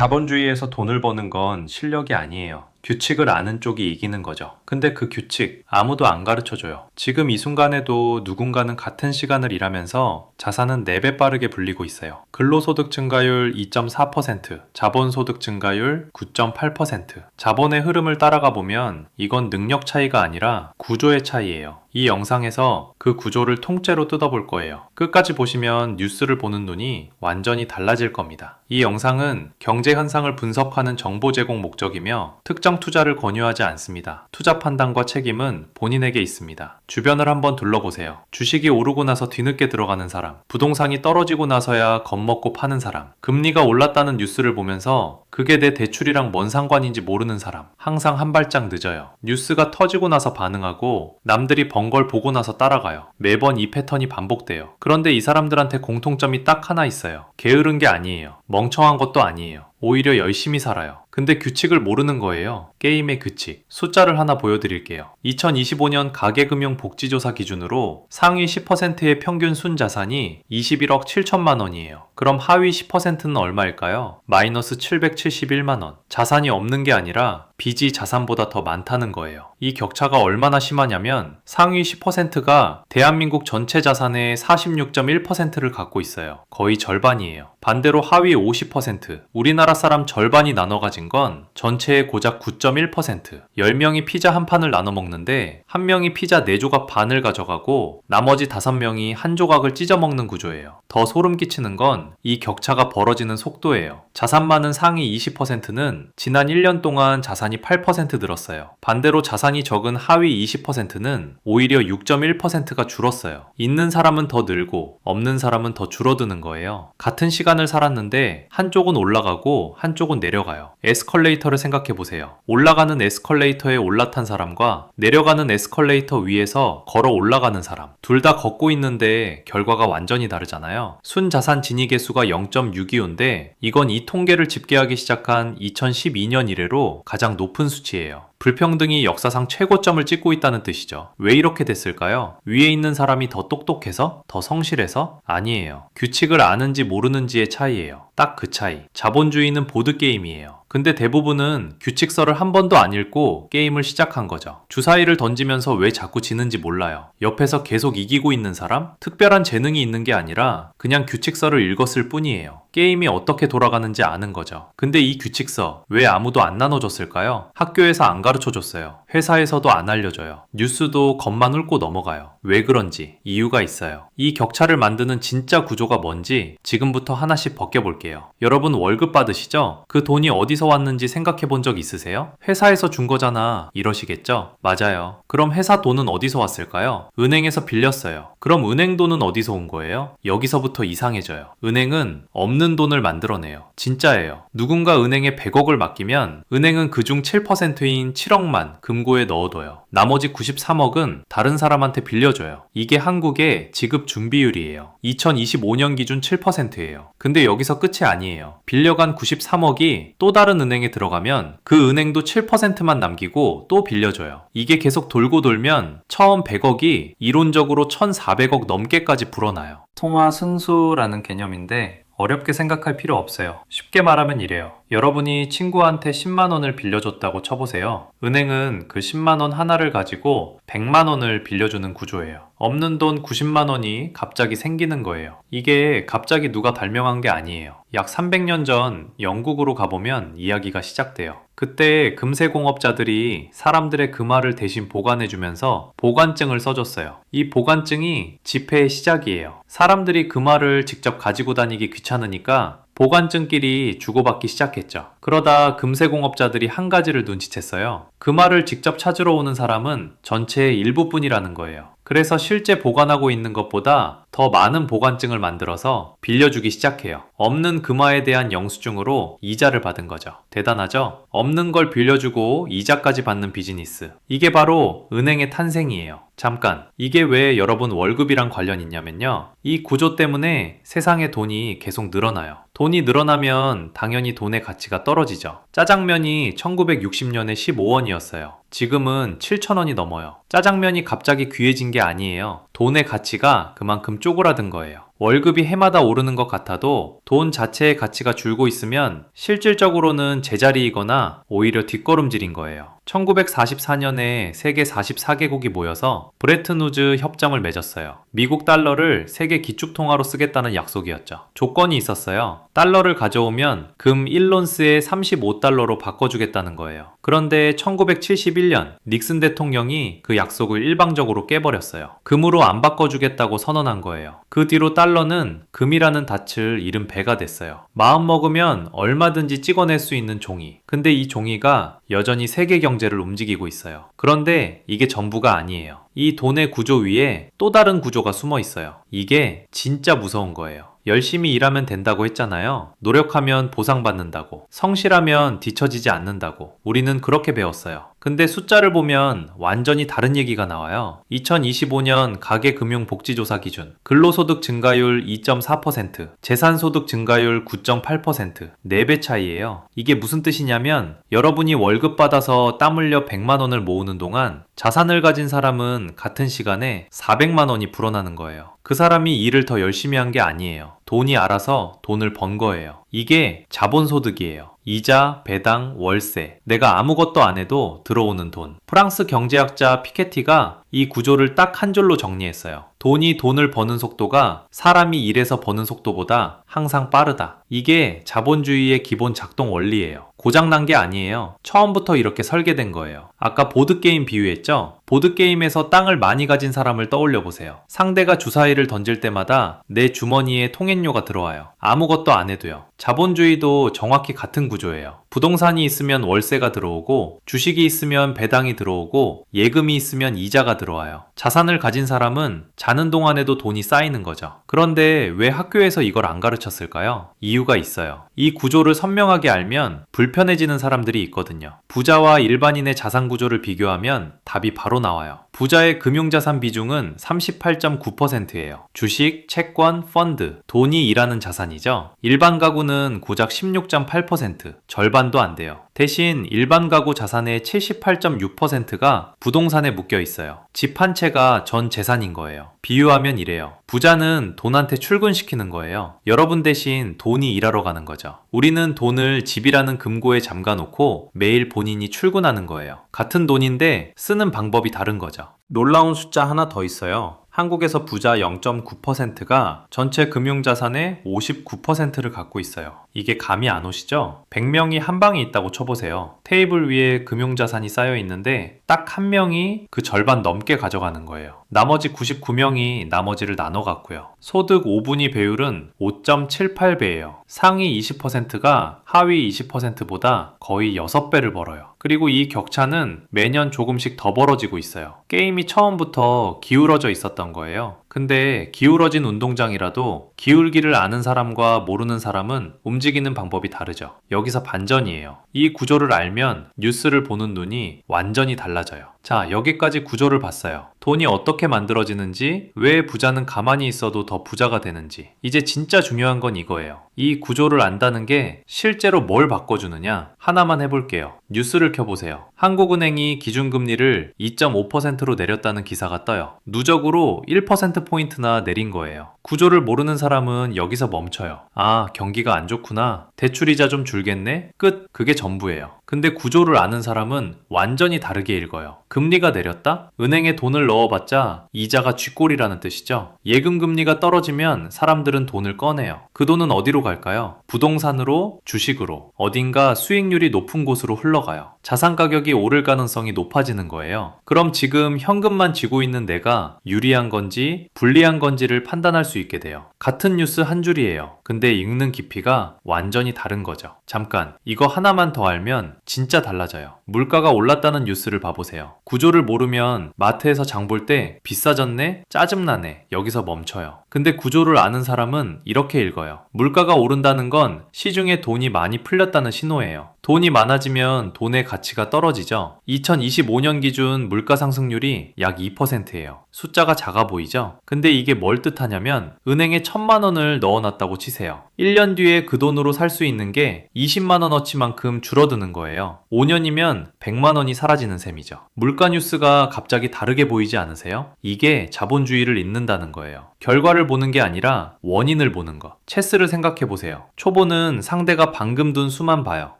자본주의에서 돈을 버는 건 실력이 아니에요. 규칙을 아는 쪽이 이기는 거죠. 근데 그 규칙 아무도 안 가르쳐줘요. 지금 이 순간에도 누군가는 같은 시간을 일하면서 자산은 4배 빠르게 불리고 있어요. 근로소득 증가율 2.4%, 자본소득 증가율 9.8%. 자본의 흐름을 따라가 보면 이건 능력 차이가 아니라 구조의 차이예요. 이 영상에서 그 구조를 통째로 뜯어볼 거예요. 끝까지 보시면 뉴스를 보는 눈이 완전히 달라질 겁니다. 이 영상은 경제 현상을 분석하는 정보 제공 목적이며 특정 투자를 권유하지 않습니다. 투자 판단과 책임은 본인에게 있습니다. 주변을 한번 둘러보세요. 주식이 오르고 나서 뒤늦게 들어가는 사람, 부동산이 떨어지고 나서야 겁먹고 파는 사람, 금리가 올랐다는 뉴스를 보면서 그게 내 대출이랑 뭔 상관인지 모르는 사람, 항상 한 발짝 늦어요. 뉴스가 터지고 나서 반응하고 남들이 번 걸 보고 나서 따라가요. 매번 이 패턴이 반복돼요. 그런데 이 사람들한테 공통점이 딱 하나 있어요. 게으른 게 아니에요. 멍청한 것도 아니에요. 오히려 열심히 살아요. 근데 규칙을 모르는 거예요. 게임의 규칙. 숫자를 하나 보여드릴게요. 2025년 가계금융복지조사 기준으로 상위 10%의 평균 순자산이 21억 7천만 원이에요. 그럼 하위 10%는 얼마일까요? 마이너스 771만 원. 자산이 없는 게 아니라 빚이 자산보다 더 많다는 거예요. 이 격차가 얼마나 심하냐면 상위 10%가 대한민국 전체 자산의 46.1%를 갖고 있어요. 거의 절반이에요. 반대로 하위 50%, 우리나라 사람 절반이 나눠 가진 건 전체의 고작 9.1%. 10명이 피자 한 판을 나눠 먹는데 한 명이 피자 4조각 반을 가져가고 나머지 5명이 한 조각을 찢어 먹는 구조예요. 더 소름 끼치는 건 이 격차가 벌어지는 속도예요. 자산 많은 상위 20%는 지난 1년 동안 자산이 8% 늘었어요. 반대로 자산이 적은 하위 20%는 오히려 6.1%가 줄었어요. 있는 사람은 더 늘고 없는 사람은 더 줄어드는 거예요. 같은 시간을 살았는데 한쪽은 올라가고 한쪽은 내려가요. 에스컬레이터를 생각해보세요. 올라가는 에스컬레이터에 올라탄 사람과 내려가는 에스컬레이터 위에서 걸어 올라가는 사람. 둘 다 걷고 있는데 결과가 완전히 다르잖아요. 순자산 진위계수가 0.625인데 이건 이 통계를 집계하기 시작한 2012년 이래로 가장 높은 수치예요. 불평등이 역사상 최고점을 찍고 있다는 뜻이죠. 왜 이렇게 됐을까요? 위에 있는 사람이 더 똑똑해서? 더 성실해서? 아니에요. 규칙을 아는지 모르는지의 차이예요. 딱 그 차이. 자본주의는 보드게임이에요. 근데 대부분은 규칙서를 한 번도 안 읽고 게임을 시작한 거죠. 주사위를 던지면서 왜 자꾸 지는지 몰라요. 옆에서 계속 이기고 있는 사람? 특별한 재능이 있는 게 아니라 그냥 규칙서를 읽었을 뿐이에요. 게임이 어떻게 돌아가는지 아는 거죠. 근데 이 규칙서 왜 아무도 안 나눠줬을까요? 학교에서 안 가르쳐줬어요. 회사에서도 안 알려줘요. 뉴스도 겉만 훑고 넘어가요. 왜 그런지 이유가 있어요. 이 격차를 만드는 진짜 구조가 뭔지 지금부터 하나씩 벗겨볼게요. 여러분 월급 받으시죠? 그 돈이 어디서 왔는지 생각해 본 적 있으세요? 회사에서 준 거잖아 이러시겠죠? 맞아요. 그럼 회사 돈은 어디서 왔을까요? 은행에서 빌렸어요. 그럼 은행 돈은 어디서 온 거예요? 여기서부터 이상해져요. 은행은 없는 돈을 만들어내요. 진짜예요. 누군가 은행에 100억을 맡기면 은행은 그중 7%인 7억만 금고에 넣어둬요. 나머지 93억은 다른 사람한테 빌려줘요. 이게 한국의 지급 준비율이에요. 2025년 기준 7%예요. 근데 여기서 끝이 아니에요. 빌려간 93억이 또 다른 은행에 들어가면 그 은행도 7%만 남기고 또 빌려줘요. 이게 계속 돌고 돌면 처음 100억이 이론적으로 1,400억 넘게까지 불어나요. 통화승수라는 개념인데 어렵게 생각할 필요 없어요. 쉽게 말하면 이래요. 여러분이 친구한테 10만 원을 빌려줬다고 쳐보세요. 은행은 그 10만 원 하나를 가지고 100만 원을 빌려주는 구조예요. 없는 돈 90만 원이 갑자기 생기는 거예요. 이게 갑자기 누가 발명한 게 아니에요. 약 300년 전 영국으로 가보면 이야기가 시작돼요. 그때 금세공업자들이 사람들의 금화를 대신 보관해주면서 보관증을 써줬어요. 이 보관증이 지폐의 시작이에요. 사람들이 금화를 직접 가지고 다니기 귀찮으니까 보관증끼리 주고받기 시작했죠. 그러다 금세공업자들이 한 가지를 눈치챘어요. 금화를 직접 찾으러 오는 사람은 전체의 일부뿐이라는 거예요. 그래서 실제 보관하고 있는 것보다 더 많은 보관증을 만들어서 빌려주기 시작해요. 없는 금화에 대한 영수증으로 이자를 받은 거죠. 대단하죠? 없는 걸 빌려주고 이자까지 받는 비즈니스. 이게 바로 은행의 탄생이에요. 잠깐, 이게 왜 여러분 월급이랑 관련 있냐면요. 이 구조 때문에 세상에 돈이 계속 늘어나요. 돈이 늘어나면 당연히 돈의 가치가 떨어지죠. 짜장면이 1960년에 15원이었어요. 지금은 7,000원이 넘어요. 짜장면이 갑자기 귀해진 게 아니에요. 돈의 가치가 그만큼 쪼그라든 거예요. 월급이 해마다 오르는 것 같아도 돈 자체의 가치가 줄고 있으면 실질적으로는 제자리이거나 오히려 뒷걸음질인 거예요. 1944년에 세계 44개국이 모여서 브레튼 우즈 협정을 맺었어요. 미국 달러를 세계 기축통화로 쓰겠다는 약속이었죠. 조건이 있었어요. 달러를 가져오면 금 1론스에 35달러로 바꿔주겠다는 거예요. 그런데 1971년 닉슨 대통령이 그 약속을 일방적으로 깨버렸어요. 금으로 안 바꿔주겠다고 선언한 거예요. 그 뒤로 달러는 금이라는 닻을 잃은 배가 됐어요. 마음 먹으면 얼마든지 찍어낼 수 있는 종이. 근데 이 종이가 여전히 세계 경제를 움직이고 있어요. 그런데 이게 전부가 아니에요. 이 돈의 구조 위에 또 다른 구조가 숨어 있어요. 이게 진짜 무서운 거예요. 열심히 일하면 된다고 했잖아요. 노력하면 보상받는다고. 성실하면 뒤처지지 않는다고. 우리는 그렇게 배웠어요. 근데 숫자를 보면 완전히 다른 얘기가 나와요. 2025년 가계금융복지조사 기준 근로소득 증가율 2.4%, 재산소득 증가율 9.8%, 4배 차이예요. 이게 무슨 뜻이냐면 여러분이 월급 받아서 땀 흘려 100만 원을 모으는 동안 자산을 가진 사람은 같은 시간에 400만 원이 불어나는 거예요. 그 사람이 일을 더 열심히 한 게 아니에요. 돈이 알아서 돈을 번 거예요. 이게 자본소득이에요. 이자, 배당, 월세. 내가 아무것도 안 해도 들어오는 돈. 프랑스 경제학자 피케티가 이 구조를 딱 한 줄로 정리했어요. 돈이 돈을 버는 속도가 사람이 일해서 버는 속도보다 항상 빠르다. 이게 자본주의의 기본 작동 원리예요. 고장난 게 아니에요. 처음부터 이렇게 설계된 거예요. 아까 보드게임 비유했죠? 보드게임에서 땅을 많이 가진 사람을 떠올려 보세요. 상대가 주사위를 던질 때마다 내 주머니에 통행료가 들어와요. 아무것도 안 해도요. 자본주의도 정확히 같은 구조예요. 부동산이 있으면 월세가 들어오고, 주식이 있으면 배당이 들어오고, 예금이 있으면 이자가 들어와요. 자산을 가진 사람은 자는 동안에도 돈이 쌓이는 거죠. 그런데 왜 학교에서 이걸 안 가르쳤을까요? 이유가 있어요. 이 구조를 선명하게 알면 불편해지는 사람들이 있거든요. 부자와 일반인의 자산 구조를 비교하면 답이 바로 나와요. 부자의 금융자산 비중은 38.9%예요. 주식, 채권, 펀드, 돈이 일하는 자산이죠. 일반 가구는 고작 16.8%, 절반도 안 돼요. 대신 일반 가구 자산의 78.6%가 부동산에 묶여 있어요. 집 한 채가 전 재산인 거예요. 비유하면 이래요. 부자는 돈한테 출근시키는 거예요. 여러분 대신 돈이 일하러 가는 거죠. 우리는 돈을 집이라는 금고에 잠가놓고 매일 본인이 출근하는 거예요. 같은 돈인데 쓰는 방법이 다른 거죠. 놀라운 숫자 하나 더 있어요. 한국에서 부자 0.9%가 전체 금융자산의 59%를 갖고 있어요. 이게 감이 안 오시죠? 100명이 한 방에 있다고 쳐보세요. 테이블 위에 금융자산이 쌓여 있는데 딱 한 명이 그 절반 넘게 가져가는 거예요. 나머지 99명이 나머지를 나눠 갖고요. 소득 5분위 배율은 5.78배예요. 상위 20%가 하위 20%보다 거의 6배를 벌어요. 그리고 이 격차는 매년 조금씩 더 벌어지고 있어요. 게임이 처음부터 기울어져 있었던 거예요. 근데 기울어진 운동장이라도 기울기를 아는 사람과 모르는 사람은 움직이는 방법이 다르죠. 여기서 반전이에요. 이 구조를 알면 뉴스를 보는 눈이 완전히 달라져요. 자, 여기까지 구조를 봤어요. 돈이 어떻게 만들어지는지, 왜 부자는 가만히 있어도 더 부자가 되는지. 이제 진짜 중요한 건 이거예요. 이 구조를 안다는 게 실제로 뭘 바꿔주느냐? 하나만 해볼게요. 뉴스를 켜보세요. 한국은행이 기준금리를 2.5%로 내렸다는 기사가 떠요. 누적으로 1%포인트나 내린 거예요. 구조를 모르는 사람은 여기서 멈춰요. 아, 경기가 안 좋구나. 대출이자 좀 줄겠네? 끝. 그게 전부예요. 근데 구조를 아는 사람은 완전히 다르게 읽어요. 금리가 내렸다? 은행에 돈을 넣어봤자 이자가 쥐꼬리라는 뜻이죠. 예금 금리가 떨어지면 사람들은 돈을 꺼내요. 그 돈은 어디로 갈까요? 부동산으로, 주식으로, 어딘가 수익률이 높은 곳으로 흘러가요. 자산 가격이 오를 가능성이 높아지는 거예요. 그럼 지금 현금만 쥐고 있는 내가 유리한 건지 불리한 건지를 판단할 수 있게 돼요. 같은 뉴스 한 줄이에요. 근데 읽는 깊이가 완전히 다른 거죠. 잠깐, 이거 하나만 더 알면 진짜 달라져요. 물가가 올랐다는 뉴스를 봐보세요. 구조를 모르면 마트에서 장 볼 때 비싸졌네? 짜증나네. 여기서 멈춰요. 근데 구조를 아는 사람은 이렇게 읽어요. 물가가 오른다는 건 시중에 돈이 많이 풀렸다는 신호예요. 돈이 많아지면 돈의 가치가 떨어지죠. 2025년 기준 물가 상승률이 약 2%예요. 숫자가 작아 보이죠? 근데 이게 뭘 뜻하냐면 은행에 1,000만 원을 넣어놨다고 치세요. 1년 뒤에 그 돈으로 살 수 있는 게 20만 원어치만큼 줄어드는 거예요. 5년이면 100만 원이 사라지는 셈이죠. 물가 뉴스가 갑자기 다르게 보이지 않으세요? 이게 자본주의를 잇는다는 거예요. 결과를 보는 게 아니라 원인을 보는 것. 체스를 생각해 보세요. 초보는 상대가 방금 둔 수만 봐요.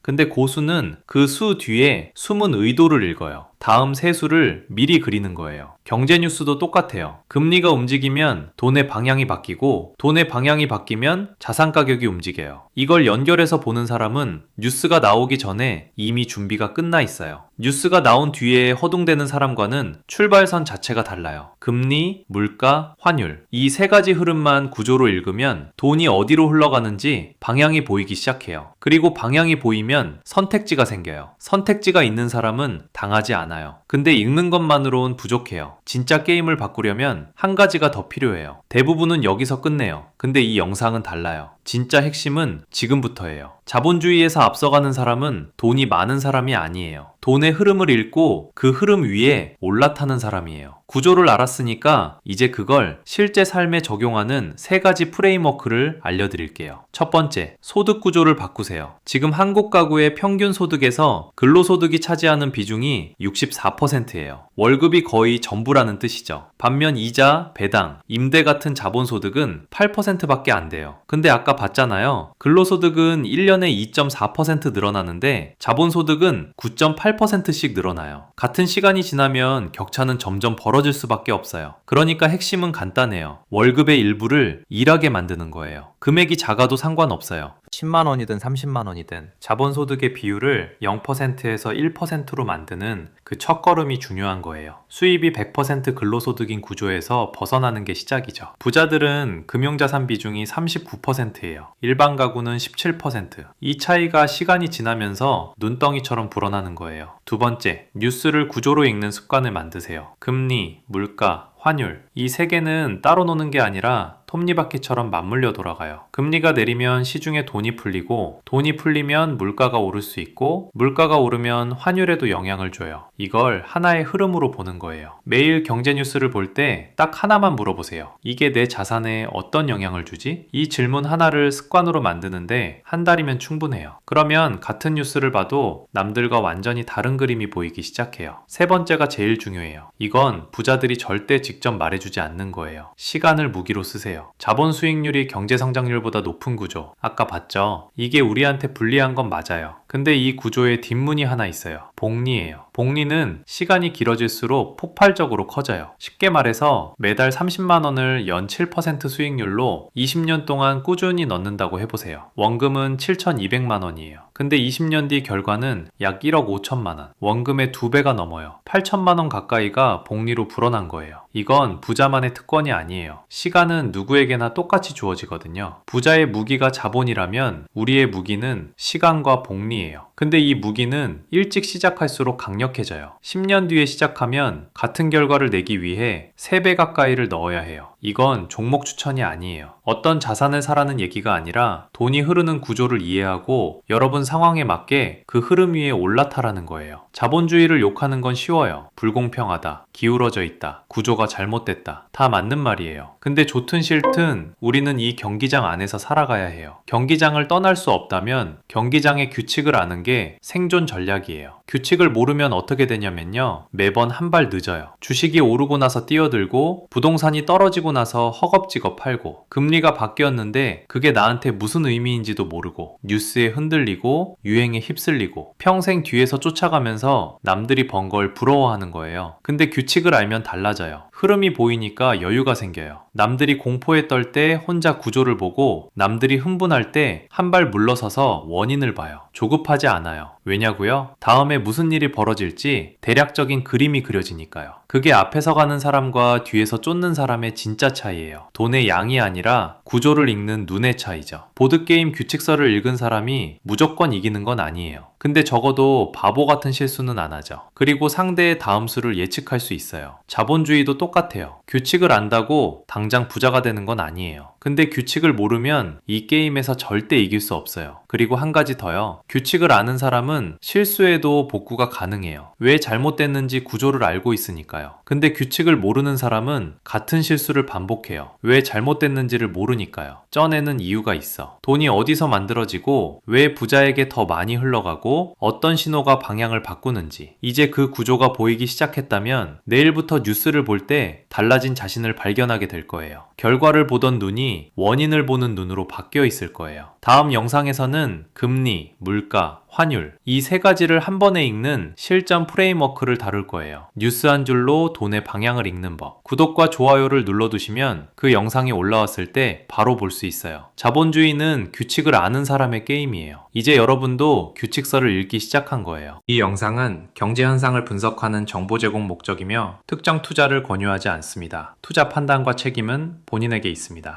근데 고수는 그 수 뒤에 숨은 의도를 읽어요. 다음 세수를 미리 그리는 거예요. 경제 뉴스도 똑같아요. 금리가 움직이면 돈의 방향이 바뀌고 돈의 방향이 바뀌면 자산 가격이 움직여요. 이걸 연결해서 보는 사람은 뉴스가 나오기 전에 이미 준비가 끝나 있어요. 뉴스가 나온 뒤에 허둥대는 사람과는 출발선 자체가 달라요. 금리, 물가, 환율 이 세 가지 흐름만 구조로 읽으면 돈이 어디로 흘러가는지 방향이 보이기 시작해요. 그리고 방향이 보이면 선택지가 생겨요. 선택지가 있는 사람은 당하지 않아요. 근데 읽는 것만으론 부족해요. 진짜 게임을 바꾸려면 한 가지가 더 필요해요. 대부분은 여기서 끝내요. 근데 이 영상은 달라요. 진짜 핵심은 지금부터예요. 자본주의에서 앞서가는 사람은 돈이 많은 사람이 아니에요. 돈의 흐름을 읽고 그 흐름 위에 올라타는 사람이에요. 구조를 알았으니까 이제 그걸 실제 삶에 적용하는 세 가지 프레임워크를 알려드릴게요. 첫 번째, 소득 구조를 바꾸세요. 지금 한국 가구의 평균 소득에서 근로소득이 차지하는 비중이 64%예요. 월급이 거의 전부라는 뜻이죠. 반면 이자, 배당, 임대 같은 자본소득은 8%밖에 안 돼요. 근데 아까 봤잖아요. 근로소득은 1년에 2.4% 늘어나는데 자본소득은 9.8%씩 늘어나요. 같은 시간이 지나면 격차는 점점 벌어질 수밖에 없어요. 그러니까 핵심은 간단해요. 월급의 일부를 일하게 만드는 거예요. 금액이 작아도 상관없어요. 10만 원이든 30만 원이든 자본소득의 비율을 0%에서 1%로 만드는 그 첫걸음이 중요한 거예요. 수입이 100% 근로소득인 구조에서 벗어나는 게 시작이죠. 부자들은 금융자산 비중이 39%예요. 일반 가구는 17%. 이 차이가 시간이 지나면서 눈덩이처럼 불어나는 거예요. 두 번째, 뉴스를 구조로 읽는 습관을 만드세요. 금리, 물가, 환율 이 세 개는 따로 노는 게 아니라 톱니바퀴처럼 맞물려 돌아가요. 금리가 내리면 시중에 돈이 풀리고 돈이 풀리면 물가가 오를 수 있고 물가가 오르면 환율에도 영향을 줘요. 이걸 하나의 흐름으로 보는 거예요. 매일 경제 뉴스를 볼 때 딱 하나만 물어보세요. 이게 내 자산에 어떤 영향을 주지? 이 질문 하나를 습관으로 만드는데 한 달이면 충분해요. 그러면 같은 뉴스를 봐도 남들과 완전히 다른 그림이 보이기 시작해요. 세 번째가 제일 중요해요. 이건 부자들이 절대 직접 말해주지 않는 거예요. 시간을 무기로 쓰세요. 자본 수익률이 경제 성장률보다 높은 구조. 아까 봤죠? 이게 우리한테 불리한 건 맞아요. 근데 이 구조에 뒷문이 하나 있어요. 복리예요. 복리는 시간이 길어질수록 폭발적으로 커져요. 쉽게 말해서 매달 30만 원을 연 7% 수익률로 20년 동안 꾸준히 넣는다고 해보세요. 원금은 7,200만 원이에요. 근데 20년 뒤 결과는 약 1억 5천만 원. 원금의 2배가 넘어요. 8천만 원 가까이가 복리로 불어난 거예요. 이건 부자만의 특권이 아니에요. 시간은 누구에게나 똑같이 주어지거든요. 부자의 무기가 자본이라면 우리의 무기는 시간과 복리예요. 근데 이 무기는 일찍 시작할수록 강력해져요. 10년 뒤에 시작하면 같은 결과를 내기 위해 3배 가까이를 넣어야 해요. 이건 종목 추천이 아니에요. 어떤 자산을 사라는 얘기가 아니라 돈이 흐르는 구조를 이해하고 여러분 상황에 맞게 그 흐름 위에 올라타라는 거예요. 자본주의를 욕하는 건 쉬워요. 불공평하다, 기울어져 있다, 구조가 잘못됐다. 다 맞는 말이에요. 근데 좋든 싫든 우리는 이 경기장 안에서 살아가야 해요. 경기장을 떠날 수 없다면 경기장의 규칙을 아는 게 생존 전략이에요. 규칙을 모르면 어떻게 되냐면요. 매번 한 발 늦어요. 주식이 오르고 나서 뛰어들고 부동산이 떨어지고 나서 허겁지겁 팔고 금리가 바뀌었는데 그게 나한테 무슨 의미인지도 모르고 뉴스에 흔들리고 유행에 휩쓸리고 평생 뒤에서 쫓아가면서 남들이 번 걸 부러워하는 거예요. 근데 규칙을 알면 달라져요. 흐름이 보이니까 여유가 생겨요. 남들이 공포에 떨 때 혼자 구조를 보고 남들이 흥분할 때 한 발 물러서서 원인을 봐요. 조급하지 않아요. 왜냐고요? 다음에 무슨 일이 벌어질지 대략적인 그림이 그려지니까요. 그게 앞에서 가는 사람과 뒤에서 쫓는 사람의 진짜 차이예요. 돈의 양이 아니라 구조를 읽는 눈의 차이죠. 보드게임 규칙서를 읽은 사람이 무조건 이기는 건 아니에요. 근데 적어도 바보 같은 실수는 안 하죠. 그리고 상대의 다음 수를 예측할 수 있어요. 자본주의도 똑같아요. 규칙을 안다고 당장 부자가 되는 건 아니에요. 근데 규칙을 모르면 이 게임에서 절대 이길 수 없어요. 그리고 한 가지 더요. 규칙을 아는 사람은 실수해도 복구가 가능해요. 왜 잘못됐는지 구조를 알고 있으니까요. 근데 규칙을 모르는 사람은 같은 실수를 반복해요. 왜 잘못됐는지를 모르니까요. 쪄내는 이유가 있어. 돈이 어디서 만들어지고 왜 부자에게 더 많이 흘러가고 어떤 신호가 방향을 바꾸는지 이제 그 구조가 보이기 시작했다면 내일부터 뉴스를 볼 때 달라진 자신을 발견하게 될 거예요. 결과를 보던 눈이 원인을 보는 눈으로 바뀌어 있을 거예요. 다음 영상에서는 금리, 물가, 환율 이 세 가지를 한 번에 읽는 실전 프레임워크를 다룰 거예요. 뉴스 한 줄로 돈의 방향을 읽는 법. 구독과 좋아요를 눌러두시면 그 영상이 올라왔을 때 바로 볼 수 있어요. 자본주의는 규칙을 아는 사람의 게임이에요. 이제 여러분도 규칙서를 읽기 시작한 거예요. 이 영상은 경제 현상을 분석하는 정보 제공 목적이며 특정 투자를 권유하지 않습니다. 투자 판단과 책임은 본인에게 있습니다.